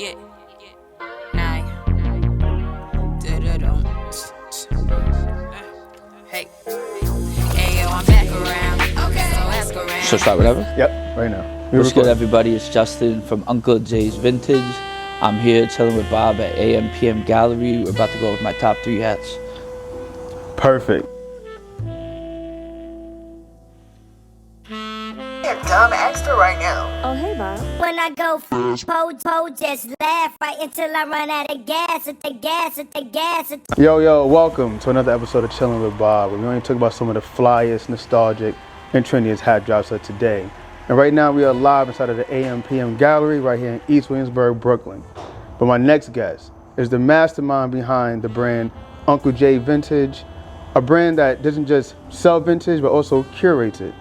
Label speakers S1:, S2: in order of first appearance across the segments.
S1: Yeah. Nine. Do-do-dum. Hey. Hey, yo, I'm back around. Okay. So ask around.
S2: So start whatever?
S3: Yep, right now.
S2: What's good, everybody? It's Justin from Uncle Jay's Vintage. I'm here chilling with Bob at AM PM Gallery. We're about to go with my top 3 hats.
S3: Perfect.
S4: Dumb extra right now.
S5: Oh, hey, Bob.
S6: When I go po, just laugh right until I run out of gas, at the gas.
S3: Yo, welcome to another episode of Chilling with Bob, where we only talk about some of the flyest, nostalgic, and trendiest hat drops of today. And right now we are live inside of the AM PM Gallery right here in East Williamsburg, Brooklyn. But my next guest is the mastermind behind the brand Uncle Jay Vintage, a brand that doesn't just sell vintage, but also curates it.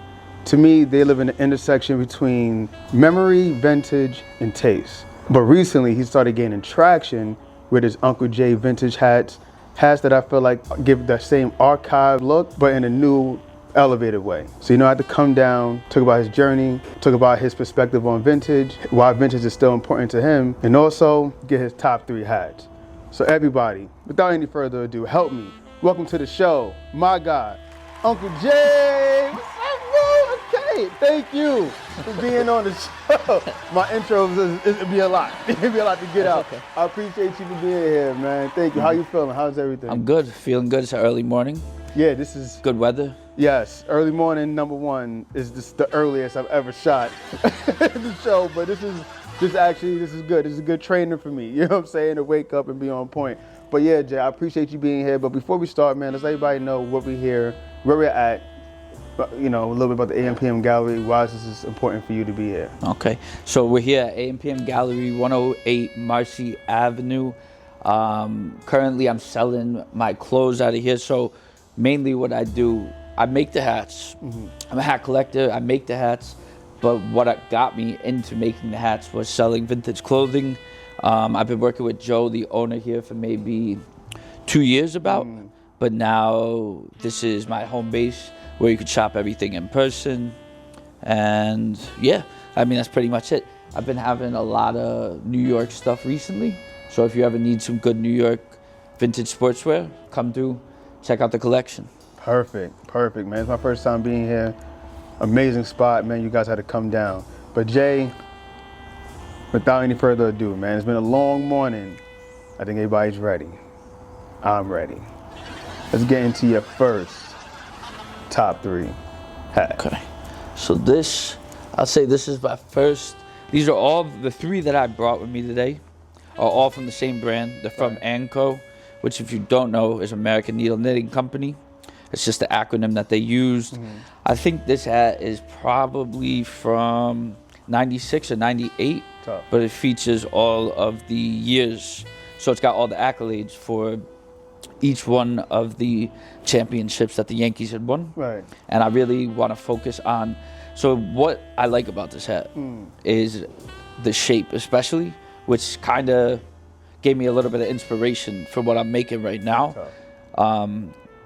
S3: To me, they live in the intersection between memory, vintage, and taste. But recently, he started gaining traction with his Uncle Jay Vintage hats that I feel like give the same archive look, but in a new, elevated way. So I had to come down, talk about his journey, talk about his perspective on vintage, why vintage is still important to him, and also get his top 3 hats. So everybody, without any further ado, help me. Welcome to the show, my guy, Uncle Jay. What's up, bro? Okay, thank you for being on the show. My intro it'd be a lot. It'd be a lot to get out.
S2: Okay.
S3: I appreciate you for being here, man. Thank you. How you feeling? How's everything?
S2: I'm good, feeling good. It's an early morning.
S3: Yeah, this is
S2: Good weather.
S3: yes. Early morning number 1 is the earliest I've ever shot the show, but this is good. This is a good training for me. You know what I'm saying? To wake up and be on point. But yeah, Jay, I appreciate you being here. But before we start, man, let's let everybody know what we're here, where we're at. A little bit about the AM PM Gallery. Why is this important for you to be here?
S2: Okay, so we're here at AM PM Gallery, 108 Marcy Avenue. Currently, I'm selling my clothes out of here. So mainly what I do, I make the hats. Mm-hmm. I'm a hat collector. I make the hats. But what got me into making the hats was selling vintage clothing. I've been working with Joe, the owner here, for maybe 2 years about. But now this is my home base where you could shop everything in person. And yeah, I mean, that's pretty much it. I've been having a lot of New York stuff recently. So if you ever need some good New York vintage sportswear, come through, check out the collection. Perfect,
S3: man. It's my first time being here. Amazing spot, man. You guys had to come down. But Jay, without any further ado, man, it's been a long morning. I think everybody's ready. I'm ready. Let's get into your first top 3 hat.
S2: Okay, so I'll say this is my first. These are all the 3 that I brought with me today are all from the same brand. They're from ANCO, which if you don't know is American Needle Knitting Company. It's just the acronym that they used. I think this hat is probably from 96 or 98, but it features all of the years. So it's got all the accolades for each one of the championships that the Yankees had won.
S3: Right.
S2: And I really want to focus on, so what I like about this hat is the shape especially, which kind of gave me a little bit of inspiration for what I'm making right now.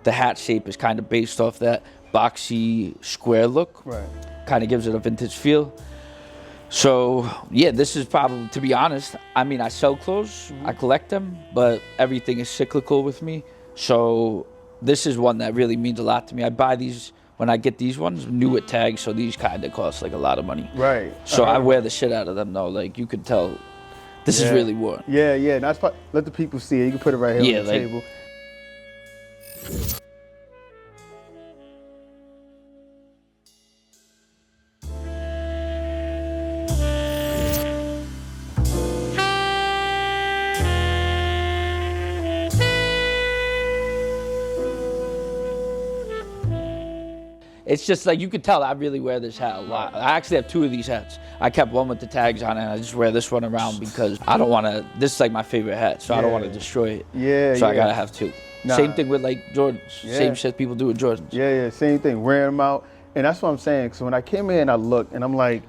S2: The hat shape is kind of based off that boxy square look.
S3: Right.
S2: Kind of gives it a vintage feel. So yeah, this is probably, to be honest, I mean, I sell clothes, I collect them, but everything is cyclical with me. So this is one that really means a lot to me. I buy these, when I get these ones, new with tags, so these kind of cost like a lot of money.
S3: Right.
S2: So I wear the shit out of them though. Like you could tell, this is really worn.
S3: Yeah. That's let the people see it. You can put it right here on the table.
S2: It's just like, you could tell I really wear this hat a lot. I actually have 2 of these hats. I kept one with the tags on it, and I just wear this one around because I don't want to, this is like my favorite hat, so I don't want to destroy it. So I got to have 2. Same thing with like Jordans. Same shit people do with Jordans.
S3: Yeah, same thing, wearing them out. And that's what I'm saying. So when I came in, I looked, and I'm like,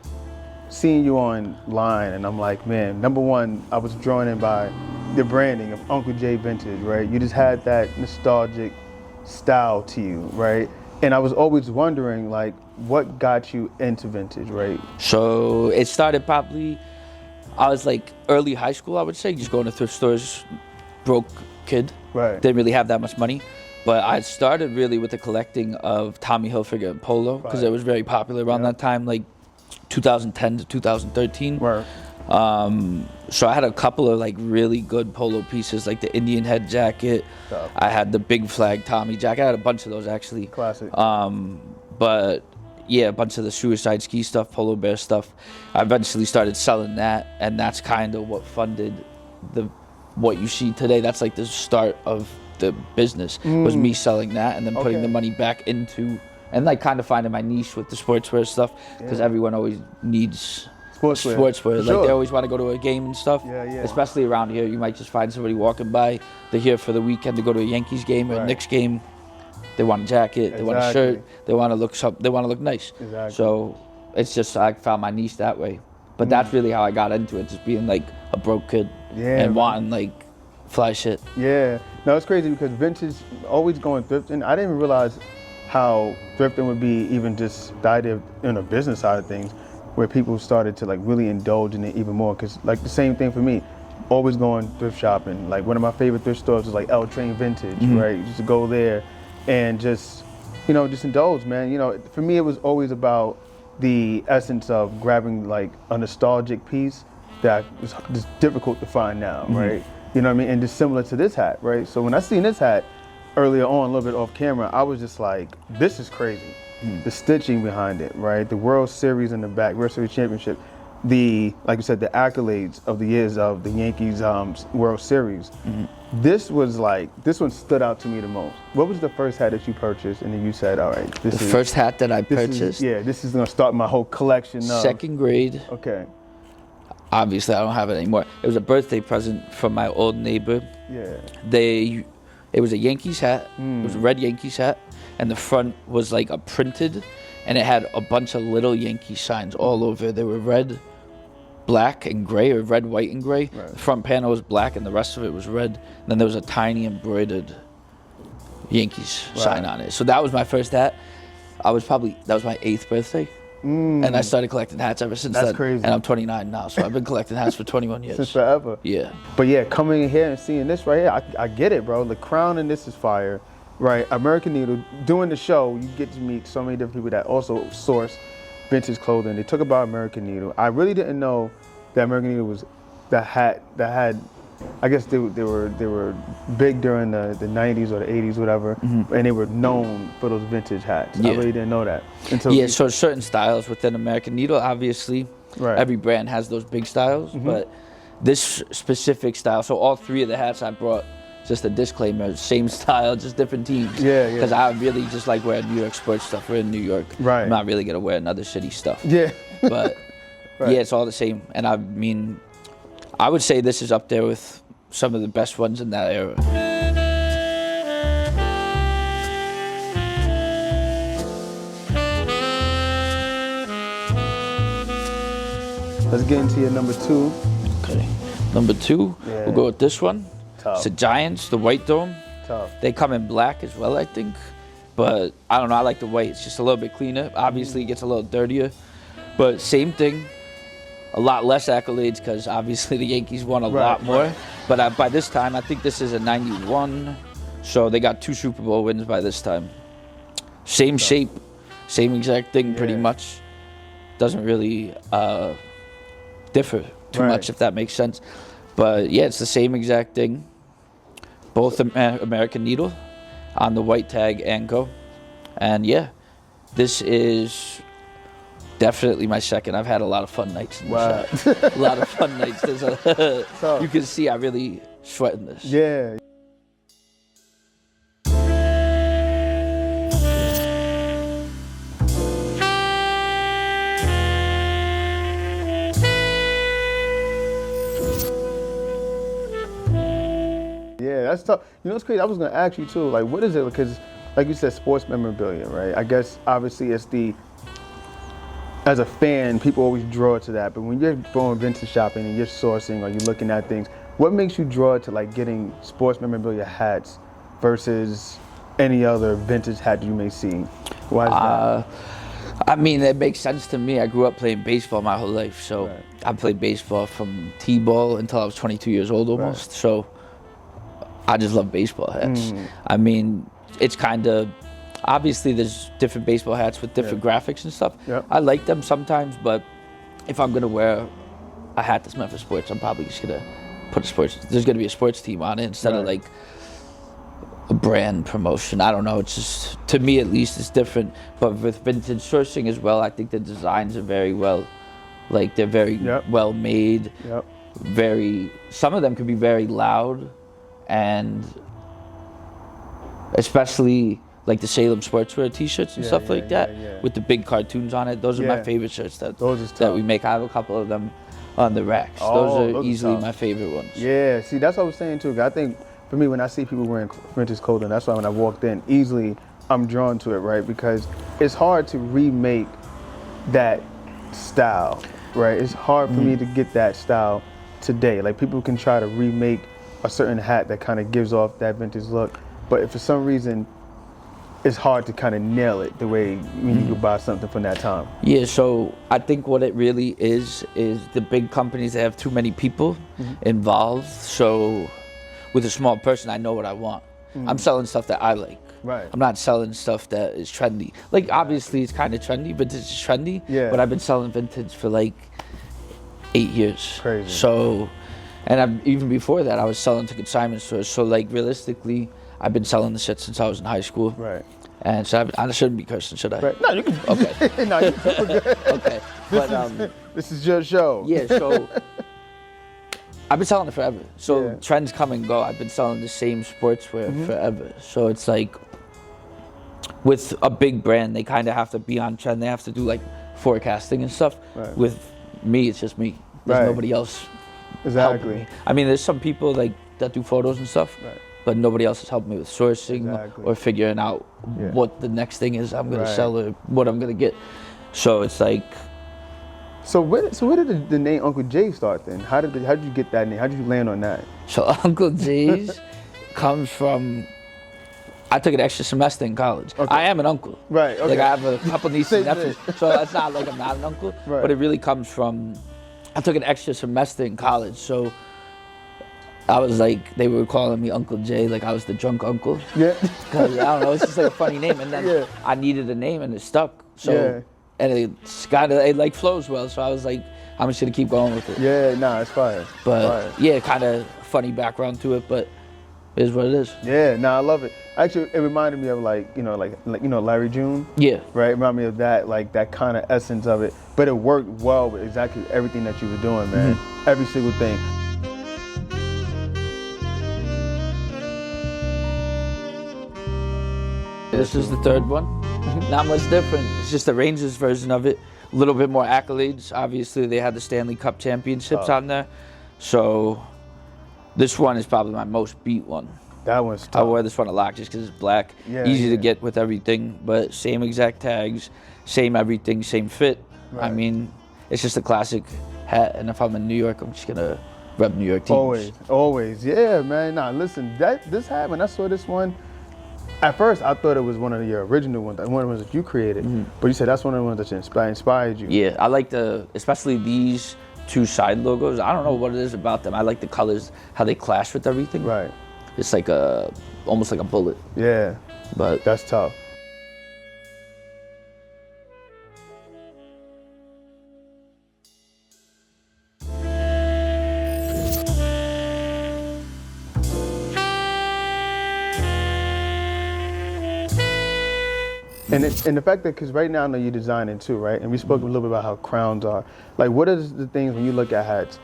S3: seeing you online, and I'm like, man, number 1, I was drawn in by the branding of Uncle Jay Vintage, right? You just had that nostalgic style to you, right? And I was always wondering, like, what got you into vintage, right?
S2: So it started probably, I was like early high school, I would say, just going to thrift stores, broke kid.
S3: Right.
S2: Didn't really have that much money. But I started really with the collecting of Tommy Hilfiger and Polo because it was very popular around that time, like 2010 to 2013.
S3: Right.
S2: So I had a couple of like really good Polo pieces, like the Indian head jacket.
S3: Tough.
S2: I had the big flag Tommy jacket. I had a bunch of those actually.
S3: Classic.
S2: But yeah, a bunch of the Suicide Ski stuff, Polo Bear stuff. I eventually started selling that, and that's kind of what funded what you see today. That's like the start of the business, was me selling that and then putting the money back into, and like kind of finding my niche with the sportswear stuff, because everyone always needs sportswear. Like they always want to go to a game and stuff. Especially around here, you might just find somebody walking by. They're here for the weekend to go to a Yankees game or a Knicks game. They want a jacket. They want a shirt. They want to look They want to look nice. So it's just I found my niche that way. But that's really how I got into it, just being like a broke kid and wanting like fly shit.
S3: Yeah. No, it's crazy because vintage, always going thrifting. I didn't even realize how thrifting would be even just the idea in a business side of things, where people started to like really indulge in it even more. Because like the same thing for me, always going thrift shopping. Like one of my favorite thrift stores is like L Train Vintage, right? Just to go there and just, just indulge, man. For me, it was always about the essence of grabbing like a nostalgic piece that was just difficult to find now, right? You know what I mean? And just similar to this hat, right? So when I seen this hat earlier on, a little bit off camera, I was just like, this is crazy. The stitching behind it, right? The World Series in the back, World Series Championship, like you said, the accolades of the years of the Yankees World Series. This one stood out to me the most. What was the first hat that you purchased and then you said, all right, this is
S2: the first hat that I purchased?
S3: This is gonna start my whole collection of.
S2: Second grade.
S3: Okay.
S2: Obviously, I don't have it anymore. It was a birthday present from my old neighbor.
S3: Yeah.
S2: It was a Yankees hat. It was a red Yankees hat, and the front was like a printed, and it had a bunch of little Yankee signs all over. They were red, black, and gray, or red, white, and gray. Right. The front panel was black, and the rest of it was red. And then there was a tiny embroidered Yankees sign on it. So that was my first hat. That was my 8th birthday. And I started collecting hats ever since then.
S3: That's crazy.
S2: And I'm 29 now, so I've been collecting hats for 21 years.
S3: Since forever.
S2: Yeah.
S3: But yeah, coming in here and seeing this right here, I get it, bro. The crown in this is fire, right? American Needle, doing the show, you get to meet so many different people that also source vintage clothing. They talk about American Needle. I really didn't know that American Needle was the hat that had, I guess they were big during the 90s or the 80s, whatever, and they were known for those vintage hats. I really didn't know that.
S2: So certain styles within American Needle, obviously, every brand has those big styles, but this specific style, so all 3 of the hats I brought, just a disclaimer, same style, just different teams. Yeah. Because I really just like wearing New York sports stuff. We're in New York. Right. I'm not really going to wear another city stuff. Yeah. But yeah, it's all the same. And I mean, I would say this is up there with some of the best ones in that era.
S3: Let's get into your number 2.
S2: Okay. Number 2, we'll go with this one.
S3: Tough.
S2: It's the Giants, the white dome.
S3: Tough.
S2: They come in black as well, I think. But I don't know, I like the white. It's just a little bit cleaner. Obviously, it gets a little dirtier. But same thing. A lot less accolades because obviously the Yankees won a lot more. But by this time, I think this is a 91. So they got 2 Super Bowl wins by this time. Same shape, same exact thing pretty much. Doesn't really differ too much, if that makes sense. But yeah, it's the same exact thing. Both American Needle on the white tag and go. And yeah, this is definitely my second. I've had a lot of fun nights in the shop. A lot of fun nights. You can see I really sweat in this.
S3: Yeah. Yeah, that's tough. You know what's crazy? I was gonna ask you too, like what is it? Because like you said, sports memorabilia, right? I guess obviously it's as a fan, people always draw to that. But when you're going vintage shopping and you're sourcing or you're looking at things, what makes you draw to like getting sports memorabilia hats versus any other vintage hat you may see? Why is that?
S2: I mean, it makes sense to me. I grew up playing baseball my whole life, so
S3: Right.
S2: I played baseball from T-ball until I was 22 years old almost. So I just love baseball hats. I mean, it's kind of obviously there's different baseball hats with different graphics and stuff.
S3: Yep.
S2: I like them sometimes, but if I'm gonna wear a hat that's meant for sports, I'm probably just gonna put a sports. There's gonna be a sports team on it instead of like a brand promotion. I don't know. It's just, to me at least, it's different. But with vintage sourcing as well, I think the designs are very well, like they're very well made.
S3: Yep.
S2: Very. Some of them could be very loud, and especially like the Salem Sportswear T-shirts and stuff like that with the big cartoons on it. Those are my favorite shirts that we make. I have a couple of them on the racks. Those are easily my favorite ones.
S3: Yeah. See, that's what I was saying too. I think for me, when I see people wearing vintage clothing, that's why when I walked in, easily I'm drawn to it, right? Because it's hard to remake that style, right? It's hard for me to get that style today. Like people can try to remake a certain hat that kind of gives off that vintage look, but if for some reason it's hard to kind of nail it the way when you could buy something from that time.
S2: Yeah, so I think what it really is the big companies that have too many people involved. So with a small person, I know what I want. I'm selling stuff that I like.
S3: Right.
S2: I'm not selling stuff that is trendy. Like obviously it's kind of trendy, but it's trendy.
S3: Yeah.
S2: But I've been selling vintage for like 8 years.
S3: Crazy.
S2: So, and even before that, I was selling to consignment stores. So like realistically, I've been selling the shit since I was in high school.
S3: Right.
S2: And so I shouldn't be cursing, should I?
S3: Right. No, you can.
S2: Okay.
S3: No, you can.
S2: Okay. But
S3: This is your show.
S2: yeah, so I've been selling it forever. So
S3: Yeah.
S2: trends come and go. I've been selling the same sportswear forever. So it's like with a big brand, they kind of have to be on trend. They have to do like forecasting and stuff.
S3: Right.
S2: With me, it's just me. There's
S3: Right.
S2: nobody else helping
S3: Exactly.
S2: me. I mean, there's some people like that do photos and stuff,
S3: Right.
S2: but nobody else is helping me with sourcing
S3: Exactly.
S2: or figuring out
S3: Yeah.
S2: what the next thing is I'm gonna
S3: Right.
S2: sell or what I'm gonna get. So it's like,
S3: So where did the name Uncle Jay start then? How did you get that name? How did you land on that?
S2: so Uncle J's comes from, I took an extra semester in college.
S3: Okay.
S2: I am an uncle.
S3: Right, okay.
S2: Like I have a couple nieces and
S3: Same
S2: nephews.
S3: thing.
S2: So it's not like I'm not an uncle,
S3: Right.
S2: but it really comes from, I took an extra semester in college. So I was like, they were calling me Uncle Jay, like I was the drunk uncle.
S3: Yeah.
S2: Cause I don't know, it's just like a funny name. And then
S3: Yeah.
S2: I needed a name and it stuck. So,
S3: Yeah.
S2: and it like flows well. So I was like, I'm just gonna keep going with it.
S3: Yeah, nah, it's fire.
S2: But
S3: Fire.
S2: yeah, kind of funny background to it, but it is what it is.
S3: Yeah, nah, I love it. Actually, it reminded me of like Larry June.
S2: Yeah.
S3: Right, it reminded me of that, like that kind of essence of it. But it worked well with exactly everything that you were doing, man. Every single thing.
S2: This is the third one. Not much different. It's just the Rangers version of it. A little bit more accolades. Obviously, they had the Stanley Cup championships on there. So this one is probably my most beat one.
S3: That one's
S2: I
S3: tough.
S2: wear this one a lot just because it's black.
S3: Yeah,
S2: Easy to
S3: yeah.
S2: get with everything, but same exact tags, same everything, same fit. I
S3: Right.
S2: mean, it's just a classic hat. And if I'm in New York, I'm just going to rep New York teams.
S3: Always. Yeah, man. Nah, listen, this hat, when I saw this one, at first I thought it was one of your original ones, one of the ones that you created. But you said that's one of the ones that inspired you.
S2: Yeah, I like especially these two side logos. I don't know what it is about them. I like the colors, how they clash with everything.
S3: Right.
S2: It's like almost like a bullet.
S3: Yeah,
S2: But
S3: that's tough. And the fact that, because right now I know you're designing too, right? And we spoke a little bit about how crowns are. Like, what are the things when you look at hats?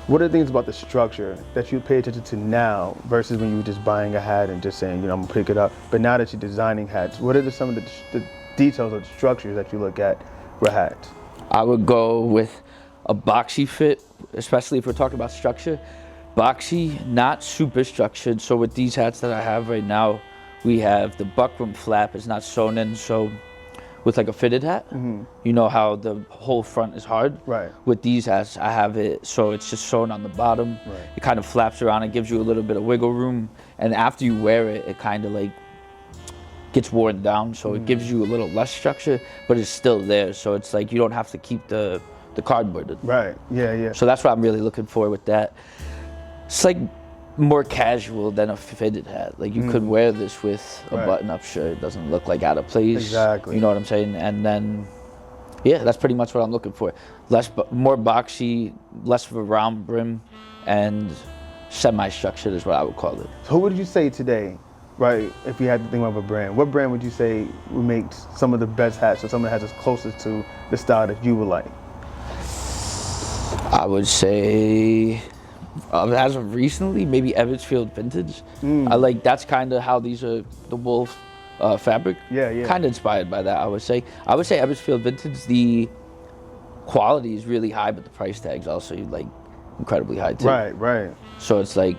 S3: What are the things about the structure that you pay attention to now versus when you were just buying a hat and just saying, I'm gonna pick it up? But now that you're designing hats, what are some of the details of the structures that you look at with hats?
S2: I would go with a boxy fit, especially if we're talking about structure. Boxy, not super structured. So with these hats that I have right now, we have the buckram flap is not sewn in. So with like a fitted hat, you know how the whole front is hard?
S3: Right.
S2: With these hats, I have it so it's just sewn on the bottom.
S3: Right.
S2: It kind of flaps around. It gives you a little bit of wiggle room. And after you wear it, it kind of like gets worn down, so it gives you a little less structure, but it's still there. So it's like you don't have to keep the cardboard.
S3: Right. Yeah.
S2: So that's what I'm really looking for with that. It's like more casual than a fitted hat. Like you could wear this with a button-up shirt. It doesn't look like out of place.
S3: Exactly.
S2: You know what I'm saying? And then, yeah, that's pretty much what I'm looking for. More boxy, less of a round brim, and semi-structured is what I would call it.
S3: So who would you say today, right, if you had to think of a brand, what brand would you say would make some of the best hats or some of the hats that's closest to the style that you would like?
S2: I would say, as of recently, maybe Eversfield Vintage. I like, that's kind of how these are, the wool fabric.
S3: Yeah.
S2: Kind of inspired by that, I would say. I would say Eversfield Vintage, the quality is really high, but the price tag's also like incredibly high too.
S3: Right.
S2: So it's like,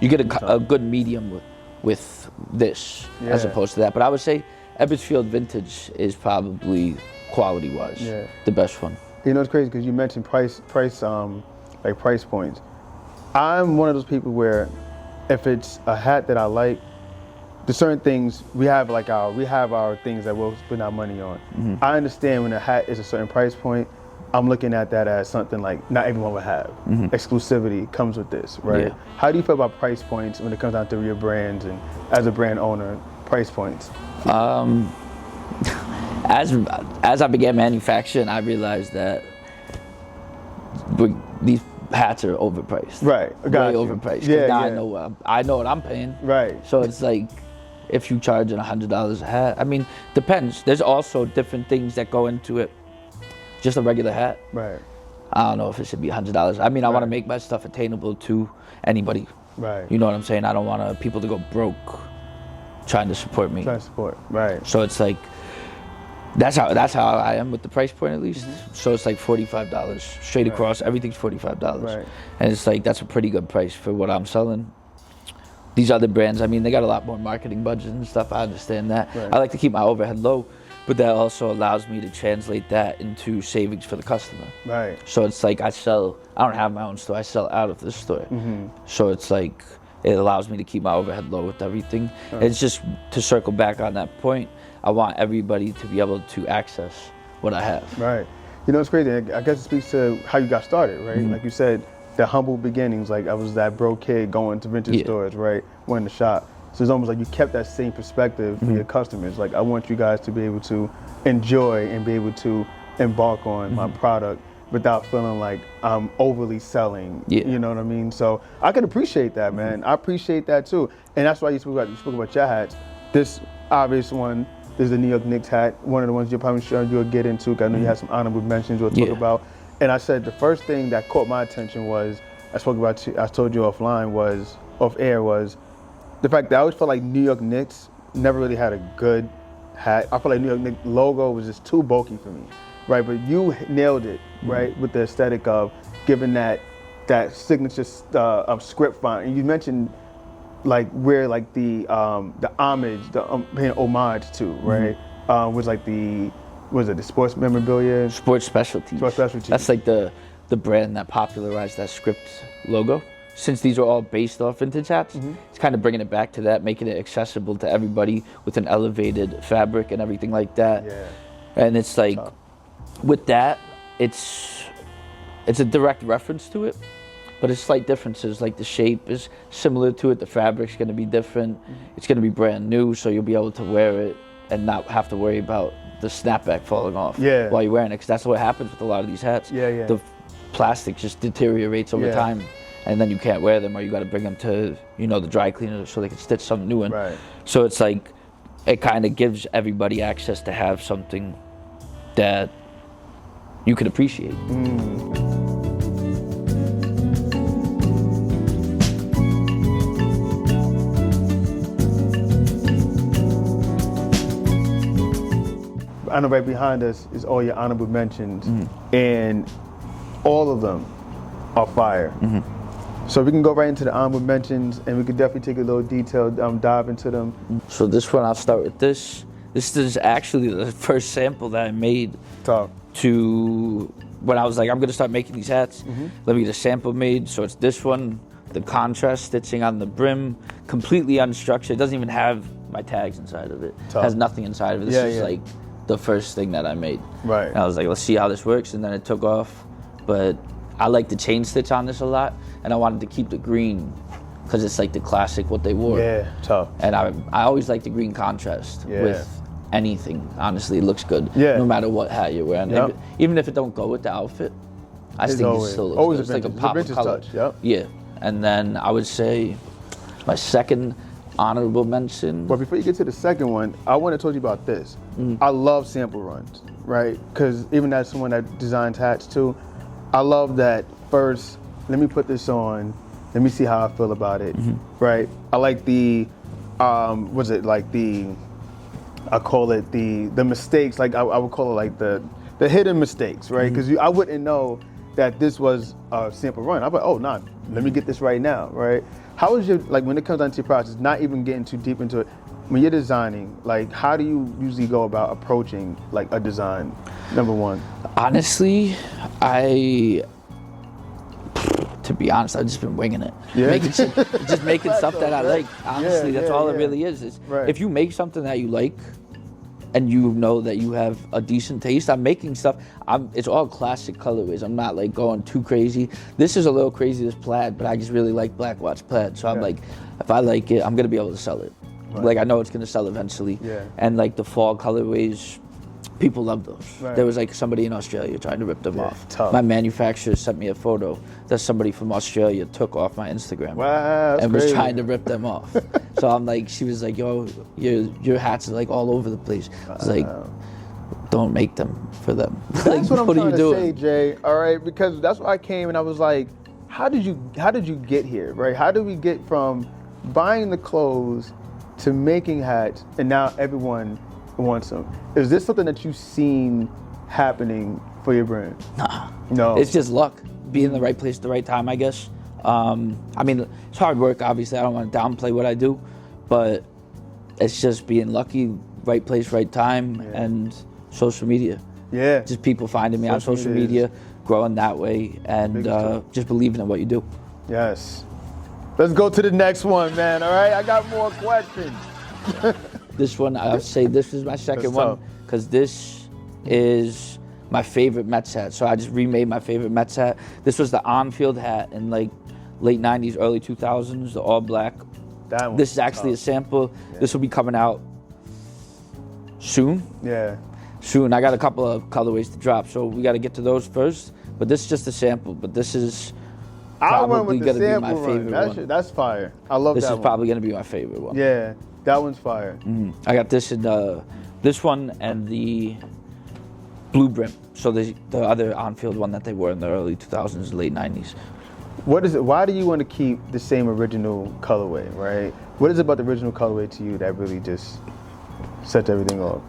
S2: you get a good medium with this as opposed to that. But I would say Eversfield Vintage is probably quality-wise the best one.
S3: You know, it's crazy because you mentioned price points. I'm one of those people where if it's a hat that I like, there's certain things we have our things that we'll spend our money on. I understand when a hat is a certain price point, I'm looking at that as something like not everyone would have. Exclusivity comes with this, right?
S2: Yeah.
S3: How do you feel about price points when it comes down to your brands and as a brand owner, price points?
S2: As I began manufacturing, I realized that these hats are overpriced.
S3: Right,
S2: Way overpriced. 'Cause
S3: Yeah,
S2: now
S3: yeah.
S2: I know what I'm paying.
S3: Right.
S2: So it's like, if you charging $100 a hat, I mean, depends. There's also different things that go into it. Just a regular hat.
S3: Right.
S2: I don't know if it should be $100. I mean, I want to make my stuff attainable to anybody.
S3: Right.
S2: You know what I'm saying? I don't want people to go broke trying to support me.
S3: Trying to support. Right.
S2: So it's like, that's how I am with the price point at least. So it's like $45 straight across. Everything's $45.
S3: Right.
S2: And it's like, that's a pretty good price for what I'm selling. These other brands, I mean, they got a lot more marketing budget and stuff. I understand that.
S3: Right.
S2: I like to keep my overhead low, but that also allows me to translate that into savings for the customer.
S3: Right.
S2: So it's like I don't have my own store, I sell out of this store. So it's like, it allows me to keep my overhead low with everything. It's just to circle back on that point, I want everybody to be able to access what I have.
S3: Right. You know, it's crazy. I guess it speaks to how you got started, right? Like you said, the humble beginnings, like I was that broke kid going to vintage stores, right? Went in the shop. So it's almost like you kept that same perspective for your customers. Like, I want you guys to be able to enjoy and be able to embark on my product without feeling like I'm overly selling. You know what I mean? So I can appreciate that, man. I appreciate that too. And that's why you spoke about your hats. This obvious one, there's the New York Knicks hat, one of the ones you're probably sure you'll get into. 'Cause I know you have some honorable mentions we'll talk about. And I said the first thing that caught my attention was, I told you offline off air was the fact that I always felt like New York Knicks never really had a good hat. I felt like New York Knicks logo was just too bulky for me, right? But you nailed it, right, with the aesthetic of giving that signature script font. And you mentioned like where like the homage, paying homage to, right, was like the sports memorabilia?
S2: Sports specialties.
S3: Sports specialties.
S2: That's like the brand that popularized that script logo. Since these are all based off vintage hats, it's kind of bringing it back to that, making it accessible to everybody with an elevated fabric and everything like that.
S3: Yeah.
S2: And it's like, with that, it's a direct reference to it, but it's slight differences. Like the shape is similar to it, the fabric's gonna be different, it's gonna be brand new, so you'll be able to wear it and not have to worry about the snapback falling off while you're wearing it, because that's what happens with a lot of these hats. The plastic just deteriorates over time, and then you can't wear them, or you got to bring them to the dry cleaner so they can stitch something new in.
S3: Right.
S2: So it's like, it kind of gives everybody access to have something that you can appreciate.
S3: I know right behind us is all your honorable mentions, and all of them are fire. So we can go right into the honorable mentions, and we could definitely take a little detailed dive into them.
S2: So this one, I'll start with this. This is actually the first sample that I made when I was like, I'm gonna start making these hats. Let me get a sample made. So it's this one, the contrast stitching on the brim, completely unstructured. It doesn't even have my tags inside of it.
S3: Tough.
S2: It has nothing inside of it. This is like the first thing that I made.
S3: Right.
S2: And I was like, let's see how this works, and then it took off. But I like the chain stitch on this a lot, and I wanted to keep the green because it's like the classic what they wore.
S3: Yeah, tough.
S2: And I always like the green contrast with anything. Honestly, it looks good.
S3: Yeah.
S2: No matter what hat you're wearing, even if it don't go with the outfit, I think it still looks good. It's like a pop of color.
S3: Touch. Yep.
S2: Yeah. And then I would say my second honorable mention.
S3: But before you get to the second one, I want to talk to you about this. I love sample runs, right? Because even as someone that designs hats too, I love that first, let me put this on, let me see how I feel about it, right? I like the, I call it the mistakes, like I would call it like the hidden mistakes, right? Because I wouldn't know that this was a sample run. I'm like, oh, nah, let me get this right now, right? How is your, like when it comes down to your process, not even getting too deep into it, when you're designing, like how do you usually go about approaching like a design, number one?
S2: Honestly, to be honest, I've just been winging it.
S3: Yeah.
S2: Just making stuff that I like. Honestly, that's all it really is. If you make something that you like, and you know that you have a decent taste, I'm making stuff. It's all classic colorways. I'm not like going too crazy. This is a little crazy, this plaid, but I just really like Black Watch plaid. So I'm like, if I like it, I'm gonna be able to sell it. Like I know it's gonna sell eventually. And like the fall colorways, people love those. There was like somebody in Australia trying to rip them off.
S3: Tough.
S2: My manufacturer sent me a photo that somebody from Australia took off my Instagram.
S3: Wow,
S2: and was
S3: crazy.
S2: trying to rip them off. So I'm like, she was like, yo, your hats are like all over the place. I was like, don't make them for them.
S3: That's what I'm
S2: what are
S3: trying
S2: you
S3: to
S2: doing?
S3: say, Jay. All right, because that's why I came and I was like, how did you get here, right? How did we get from buying the clothes to making hats, and now everyone wants them? Is this something that you've seen happening for your brand?
S2: Nah.
S3: No.
S2: It's just luck. Be in the right place at the right time, I guess. I mean, it's hard work, obviously. I don't want to downplay what I do, but it's just being lucky, right place, right time, and social media.
S3: Yeah.
S2: Just people finding me on social media, growing that way, and just believing in what you do.
S3: Yes. Let's go to the next one, man, all right? I got more questions.
S2: This one, I'll say this is my second one, because this is my favorite Mets hat. So I just remade my favorite Mets hat. This was the on-field hat in like late 90s, early 2000s, the all black.
S3: That one.
S2: This is actually a sample. Yeah. This will be coming out soon.
S3: Yeah.
S2: Soon. I got a couple of colorways to drop, so we got to get to those first. But this is just a sample. But this is probably going to be my favorite one.
S3: That's fire. I love that one.
S2: This is probably going to be my favorite one.
S3: Yeah, that one's fire.
S2: I got this in this one and the blue brim. So the other on-field one that they wore in the early 2000s, late 90s.
S3: What is it? Why do you want to keep the same original colorway, right? What is it about the original colorway to you that really just sets everything off?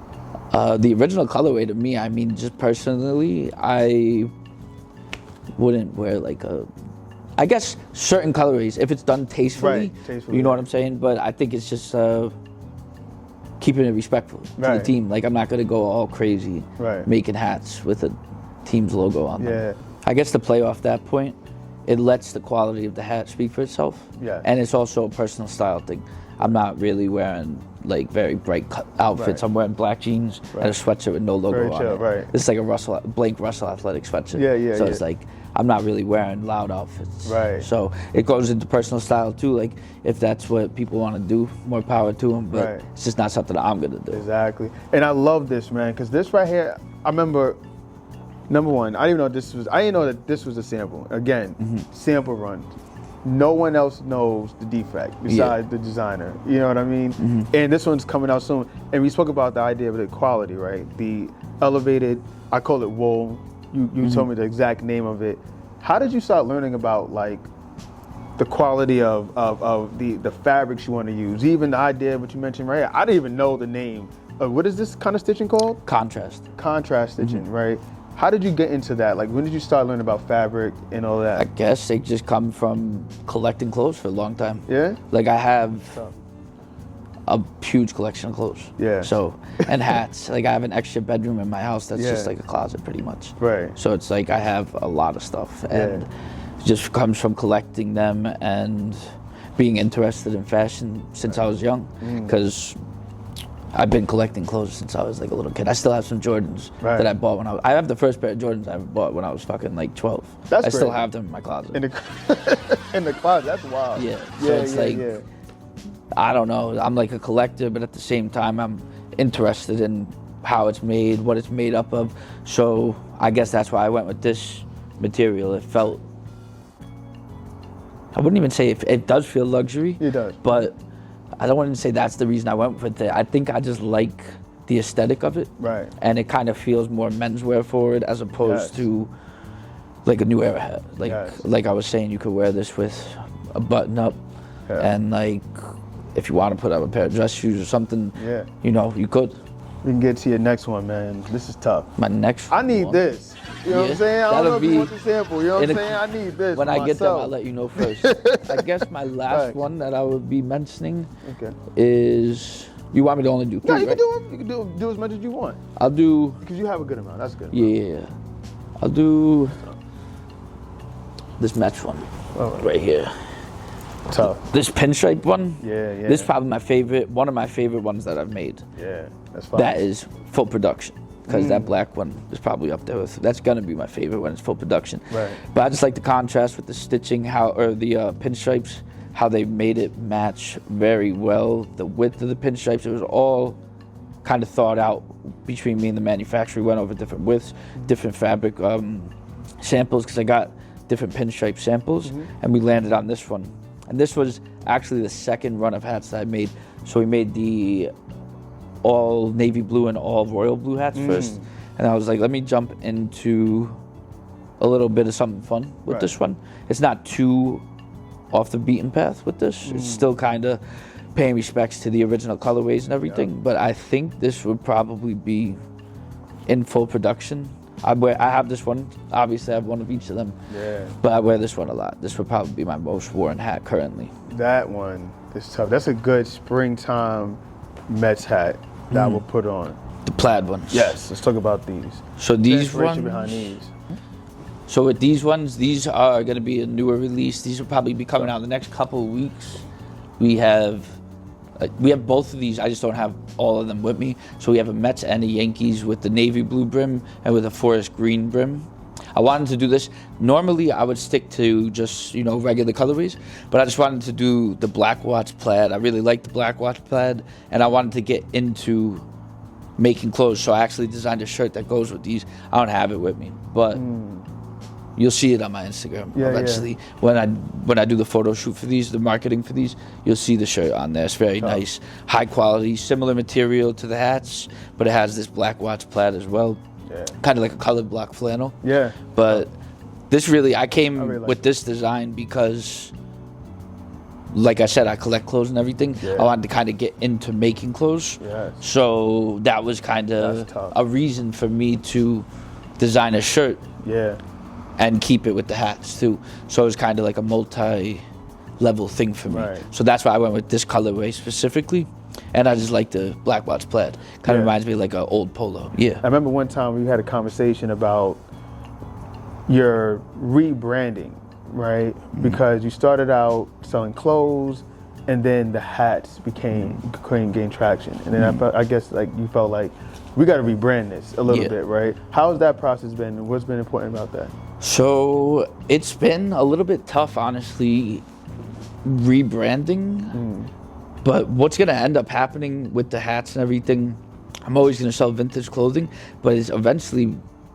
S2: The original colorway to me, I mean, just personally, I wouldn't wear like I guess certain colorways, if it's done tastefully, you know what I'm saying? But I think it's just keeping it respectful to the team. Like, I'm not going to go all crazy making hats with a team's logo on them. I guess to play off that point, it lets the quality of the hat speak for itself. And it's also a personal style thing. I'm not really wearing like very bright outfits. I'm wearing black jeans and a sweatshirt with no logo on it. It's like a blank Russell Athletic sweatshirt. So it's like, I'm not really wearing loud outfits. So it goes into personal style too. Like, if that's what people want to do, more power to them. But it's just not something that I'm gonna do.
S3: Exactly. And I love this, man, because this right here, I remember. Number one, I didn't know that this was a sample. Again, sample run. No one else knows the defect besides the designer. You know what I mean? And this one's coming out soon. And we spoke about the idea of the quality, right? The elevated, I call it wool. You told me the exact name of it. How did you start learning about like the quality of the fabrics you want to use? Even the idea of what you mentioned right here. I didn't even know the name. What is this kind of stitching called? Contrast stitching, right? How did you get into that? Like, when did you start learning about fabric and all that?
S2: I guess it just come from collecting clothes for a long time.
S3: Yeah?
S2: Like, I have a huge collection of clothes.
S3: Yeah.
S2: So, and hats. Like, I have an extra bedroom in my house that's just like a closet pretty much. So it's like I have a lot of stuff. And it just comes from collecting them and being interested in fashion since I was young. Because I've been collecting clothes since I was like a little kid. I still have some Jordans
S3: Right.
S2: that I bought when I have the first pair of Jordans I ever bought when I was fucking like 12.
S3: That's
S2: I still
S3: crazy.
S2: have them in my closet.
S3: In the in the closet. That's wild.
S2: Yeah. So it's like, I don't know. I'm like a collector, but at the same time, I'm interested in how it's made, what it's made up of. So I guess that's why I went with this material. It felt, I wouldn't even say it does feel luxury.
S3: It does.
S2: But I don't want to say that's the reason I went with it. I think I just like the aesthetic of it.
S3: Right.
S2: And it kind of feels more menswear forward as opposed
S3: Yes.
S2: to like a new era hat. Like
S3: Yes.
S2: like I was saying, you could wear this with a button up
S3: Yeah.
S2: and like if you want to put up a pair of dress shoes or something,
S3: Yeah.
S2: you know, you could.
S3: We can get to your next one, man. This is tough.
S2: My next
S3: I need
S2: one,
S3: this. You know what
S2: Yeah,
S3: I'm saying? I don't
S2: that'll
S3: know if you
S2: be
S3: want the sample. You know what I'm
S2: in a-
S3: saying? I need this.
S2: When
S3: for
S2: I get them,
S3: myself.
S2: I'll let you know first. I guess my last
S3: Facts.
S2: one that I would be mentioning
S3: Okay.
S2: is, you want me to only do three,
S3: No, you
S2: right?
S3: can do it. You can do as much as you want
S2: I'll do,
S3: because you have a good amount. That's good.
S2: yeah, I'll do this match one
S3: All right.
S2: right here.
S3: Tough.
S2: This pinstripe one,
S3: Yeah, yeah.
S2: this is probably my favorite, one of my favorite ones that I've made.
S3: Yeah, that's fine.
S2: That is full production. Because that black one is probably up there with, that's gonna be my favorite when it's full production.
S3: Right.
S2: But I just like the contrast with the stitching, or the pinstripes, how they made it match very well. The width of the pinstripes, it was all kind of thought out between me and the manufacturer. We went over different widths, different fabric samples, because I got different pinstripe samples, and we landed on this one. And this was actually the second run of hats that I made. So we made the all navy blue and all royal blue hats first, and I was like, let me jump into a little bit of something fun with
S3: Right.
S2: this one. It's not too off the beaten path with this. It's still kind of paying respects to the original colorways and everything, but I think this would probably be in full production. I have this one, obviously I have one of each of them,
S3: Yeah.
S2: but I wear this one a lot. This would probably be my most worn hat currently.
S3: That one is tough. That's a good springtime Mets hat that I will put on.
S2: The plaid ones.
S3: Yes. Let's talk about these.
S2: So
S3: The
S2: these
S3: inspiration
S2: ones,
S3: behind these.
S2: so with these ones, these are going to be a newer release. These will probably be coming out in the next couple of weeks. We have both of these. I just don't have all of them with me. So we have a Mets and a Yankees with the navy blue brim and with a forest green brim. I wanted to do this. Normally, I would stick to just, regular colorways, but I just wanted to do the Black Watch plaid. I really like the Black Watch plaid, and I wanted to get into making clothes. So I actually designed a shirt that goes with these. I don't have it with me, but you'll see it on my Instagram
S3: Yeah,
S2: eventually. When I do the photo shoot for these, the marketing for these, you'll see the shirt on there. It's very nice, high quality, similar material to the hats, but it has this Black Watch plaid as well.
S3: Yeah.
S2: Kind of like a colored block flannel.
S3: Yeah.
S2: But this really, I came
S3: really like
S2: with this design because, like I said, I collect clothes and everything.
S3: Yeah.
S2: I wanted to kind of get into making clothes.
S3: Yes.
S2: So that was kind
S3: That's
S2: of
S3: tough.
S2: a reason for me to design a shirt
S3: Yeah.
S2: and keep it with the hats too. So it was kind of like a multi-level thing for me.
S3: Right.
S2: So that's why I went with this colorway specifically. And I just like the Black Watch plaid. Kind of
S3: Yeah.
S2: reminds me of like an old polo. Yeah.
S3: I remember one time we had a conversation about your rebranding, right? Because you started out selling clothes, and then the hats gained traction, and then I guess like you felt like we got to rebrand this a little
S2: Yeah.
S3: bit, right? How's that process been? And what's been important about that?
S2: So it's been a little bit tough, honestly, rebranding. But what's going to end up happening with the hats and everything, I'm always going to sell vintage clothing, but it's eventually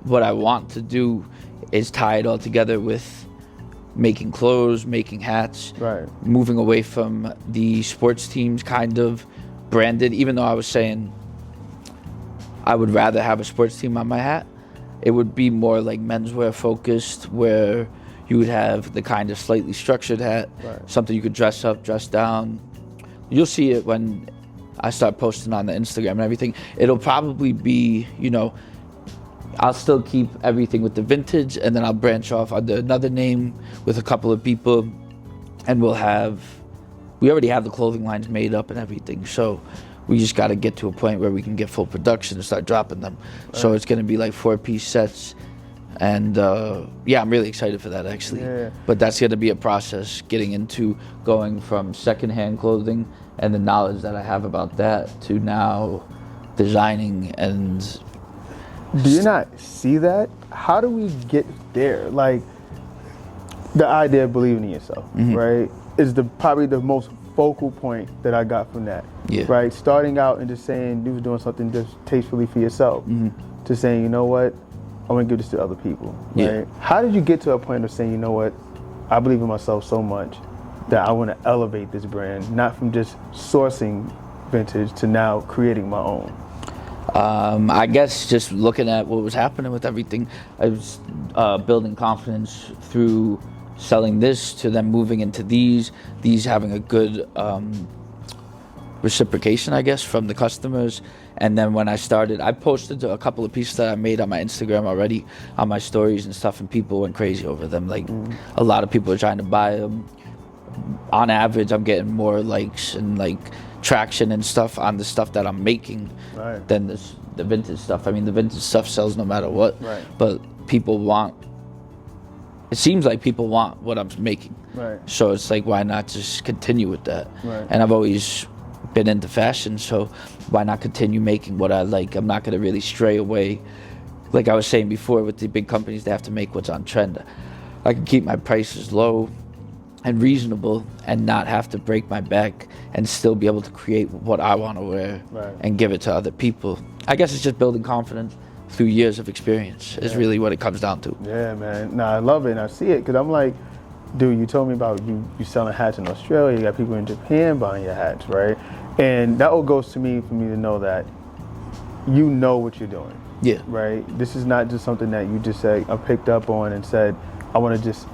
S2: what I want to do is tie it all together with making clothes, making hats,
S3: Right.
S2: moving away from the sports teams kind of branded, even though I was saying I would rather have a sports team on my hat. It would be more like menswear focused, where you would have the kind of slightly structured hat,
S3: Right.
S2: something you could dress up, dress down. You'll see it when I start posting on the Instagram and everything. It'll probably be, I'll still keep everything with the vintage, and then I'll branch off under another name with a couple of people, and we already have the clothing lines made up and everything, so we just got to get to a point where we can get full production and start dropping them. So it's going to be like 4-piece sets, And I'm really excited for that actually.
S3: Yeah.
S2: But that's going to be a process, getting into going from secondhand clothing and the knowledge that I have about that to now designing. And
S3: do you not see that? How do we get there? Like, the idea of believing in yourself, right, is probably the most focal point that I got from that.
S2: Yeah.
S3: Right? Starting out and just saying you was doing something just tastefully for yourself, to saying, you know what, I want to give this to other people. Right?
S2: Yeah.
S3: How did you get to a point of saying, you know what, I believe in myself so much that I want to elevate this brand, not from just sourcing vintage to now creating my own?
S2: I guess just looking at what was happening with everything, I was building confidence through selling this to them moving into these having a good reciprocation, I guess, from the customers. And then when I started, I posted a couple of pieces that I made on my Instagram already, on my stories and stuff, and people went crazy over them. Like, a lot of people are trying to buy them. On average, I'm getting more likes and like traction and stuff on the stuff that I'm making than the vintage stuff. I mean, the vintage stuff sells no matter what, but it seems like people want what I'm making. So it's like, why not just continue with that? And I've always been into fashion, so why not continue making what I like? I'm not going to really stray away. Like I was saying before, with the big companies, they have to make what's on trend. I can keep my prices low and reasonable and not have to break my back and still be able to create what I want to wear and give it to other people. I guess it's just building confidence through years of experience is really what it comes down to.
S3: Yeah, man. No, I love it, and I see it, because I'm like, dude, you told me about you selling hats in Australia, you got people in Japan buying your hats, right? And that all goes to me, for me to know that you know what you're doing.
S2: Yeah.
S3: Right? This is not just something that you just said, I picked up on and said, I want to just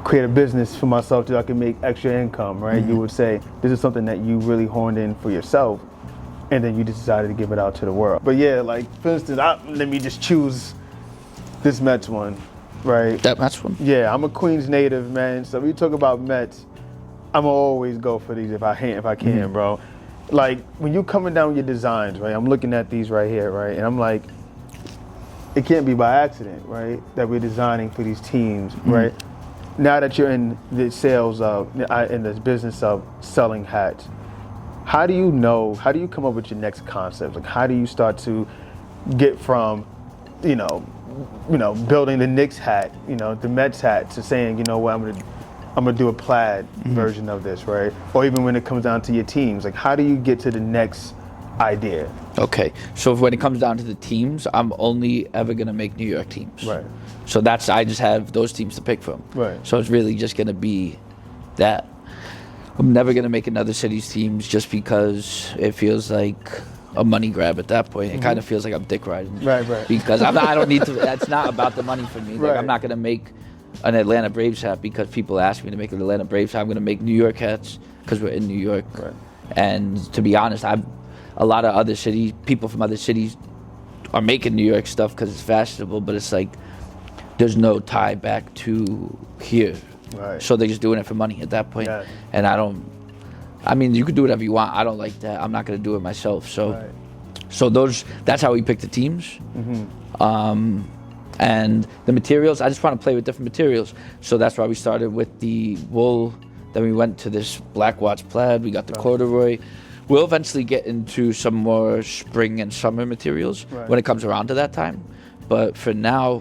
S3: create a business for myself so I can make extra income, right? You would say, this is something that you really honed in for yourself, and then you just decided to give it out to the world. But yeah, like, for instance, let me just choose this Mets one, right?
S2: That Mets one?
S3: Yeah, I'm a Queens native, man. So when you talk about Mets, I'ma always go for these if I can, bro. Like, when you coming down with your designs, right? I'm looking at these right here, right? And I'm like, it can't be by accident, right? That we're designing for these teams, right? Now that you're in the sales of, in this business of selling hats, how do you come up with your next concept? Like, how do you start to get from, building the Knicks hat, the Mets hat, to saying, you know what, I'm gonna do a plaid version of this, right? Or even when it comes down to your teams, like, how do you get to the next idea?
S2: Okay, so when it comes down to the teams, I'm only ever gonna make New York teams.
S3: Right.
S2: So I just have those teams to pick from.
S3: Right.
S2: So it's really just gonna be that. I'm never gonna make another city's teams just because it feels like a money grab at that point. It kind of feels like I'm dick riding.
S3: Right.
S2: Because I don't need to. That's not about the money for me. Like,
S3: Right.
S2: I'm not gonna make an Atlanta Braves hat because people ask me to make an Atlanta Braves hat. I'm gonna make New York hats because we're in New York.
S3: Right.
S2: And to be honest, a lot of other cities, people from other cities are making New York stuff because it's fashionable, but it's like there's no tie back to here.
S3: Right.
S2: So they're just doing it for money at that point.
S3: Yeah.
S2: And you could do whatever you want. I don't like that. I'm not going to do it myself. So that's how we pick the teams. And the materials, I just want to play with different materials. So that's why we started with the wool. Then we went to this black watch plaid. We got the corduroy. We'll eventually get into some more spring and summer materials when it comes around to that time. But for now,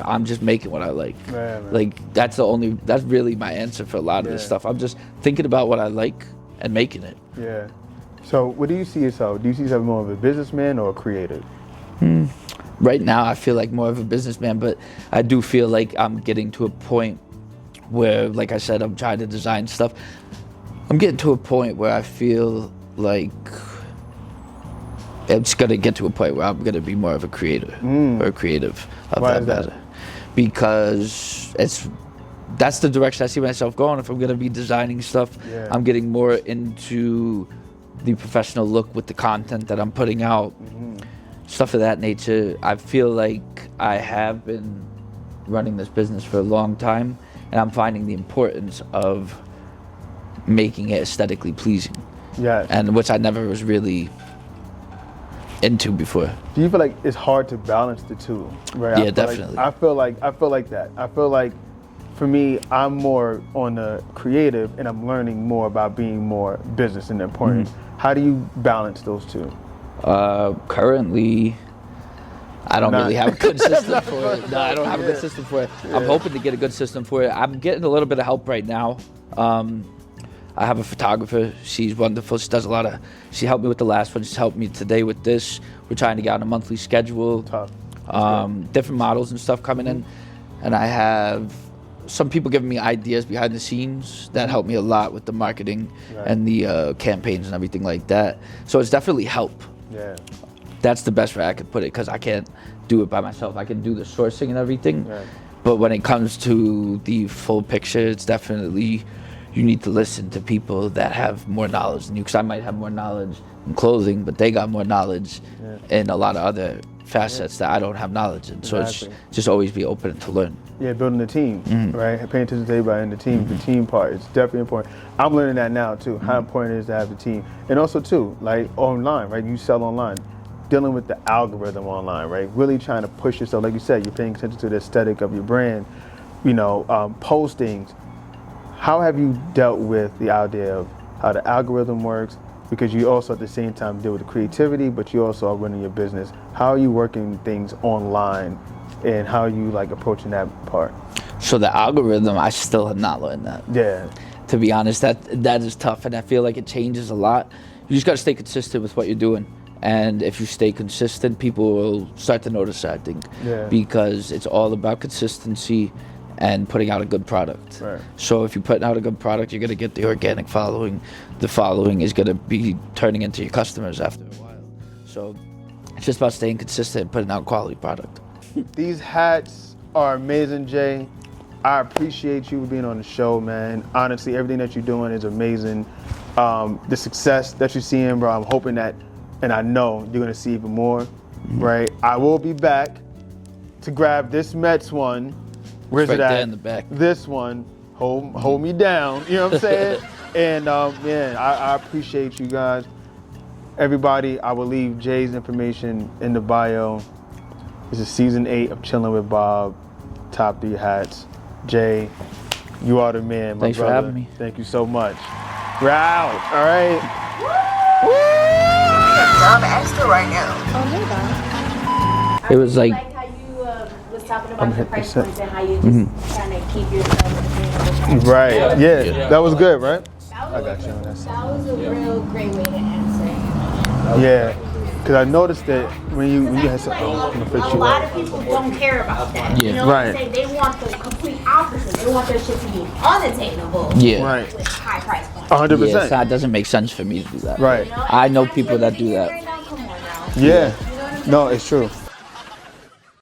S2: I'm just making what I like.
S3: Right.
S2: Like, that's really my answer for a lot of this stuff. I'm just thinking about what I like and making it.
S3: Yeah. So what do you see yourself? Do you see yourself more of a businessman or a creator?
S2: Right now, I feel like more of a businessman, but I do feel like I'm getting to a point where, like I said, I'm trying to design stuff. I'm getting to a point where I feel like it's going to get to a point where I'm going to be more of a creator or a creative of
S3: Why
S2: that
S3: is that?
S2: matter. Because that's the direction I see myself going. If I'm going to be designing stuff, I'm getting more into the professional look with the content that I'm putting out, stuff of that nature. I feel like I have been running this business for a long time, and I'm finding the importance of making it aesthetically pleasing.
S3: Yeah.
S2: And which I never was really into before.
S3: Do you feel like it's hard to balance the two? Right.
S2: Yeah, definitely.
S3: I feel like that. I feel like for me, I'm more on the creative, and I'm learning more about being more business and important. How do you balance those two?
S2: Currently, I don't really have a good system for it. No, I don't have a good
S3: Yeah.
S2: system for it. I'm hoping to get a good system for it. I'm getting a little bit of help right now. I have a photographer. She's wonderful. She does a lot of. She helped me with the last one. She's helped me today with this. We're trying to get on a monthly schedule.
S3: Tough.
S2: Different models and stuff coming in, and I have some people giving me ideas behind the scenes that help me a lot with the marketing and the campaigns and everything like that. So it's definitely help.
S3: Yeah.
S2: That's the best way I could put it, because I can't do it by myself. I can do the sourcing and everything,
S3: Right.
S2: but when it comes to the full picture, it's definitely, you need to listen to people that have more knowledge than you, because I might have more knowledge in clothing, but they got more knowledge in a lot of other facets that I don't have knowledge in. So
S3: Exactly.
S2: it's just always be open to learn.
S3: Yeah, building a team, right? Paying attention to everybody in the team. The team part is definitely important. I'm learning that now too, how important it is to have the team. And also too, like online, right? You sell online. Dealing with the algorithm online, right? Really trying to push yourself. Like you said, you're paying attention to the aesthetic of your brand, postings. How have you dealt with the idea of how the algorithm works? Because you also at the same time deal with the creativity, but you also are running your business. How are you working things online, and how are you like approaching that part?
S2: So the algorithm, I still have not learned that.
S3: Yeah.
S2: To be honest, that is tough, and I feel like it changes a lot. You just got to stay consistent with what you're doing. And if you stay consistent, people will start to notice that, I think.
S3: Yeah.
S2: Because it's all about consistency and putting out a good product.
S3: Right.
S2: So if you're putting out a good product, you're going to get the organic following. The following is going to be turning into your customers after a while. So it's just about staying consistent and putting out quality product.
S3: These hats are amazing, Jay. I appreciate you being on the show, man. Honestly, everything that you're doing is amazing. The success that you're seeing, bro, I'm hoping that, and I know you're gonna see even more, right? I will be back to grab this Mets one. Where's
S2: Right
S3: it at?
S2: there in the back.
S3: This one, hold me down. You know what I'm saying? And man, I appreciate you guys. Everybody, I will leave Jay's information in the bio. This is season 8 of Chilling with Bob. Top 3 hats. Jay, you are the man, my
S2: Thanks for
S3: brother.
S2: having me.
S3: Thank you so much. We're out. All right.
S4: Dumb extra right now.
S5: Oh, hey, Bob.
S2: It was like,
S5: Like how you was talking about the price
S3: hit
S5: points and how you just trying to keep yourself in the
S3: Right. Yeah, that was good, right?
S5: I
S3: got you on that side.
S5: That was a real great way to answer.
S3: Yeah. Because I noticed that when you had
S5: Like,
S3: something, I'm gonna fix
S5: a
S3: you
S5: lot
S3: up.
S5: of people don't care about that.
S2: Yeah.
S5: You know what I'm
S3: Right.
S5: saying? They want the complete opposite. They want their shit to be unattainable
S2: yeah.
S3: Right.
S5: with high price points.
S3: 100%.
S2: Yeah, so it doesn't make sense for me to do that.
S3: Right.
S5: You know?
S2: I know
S5: And
S2: people that do that.
S5: right now, come on now.
S3: Yeah. No, it's true.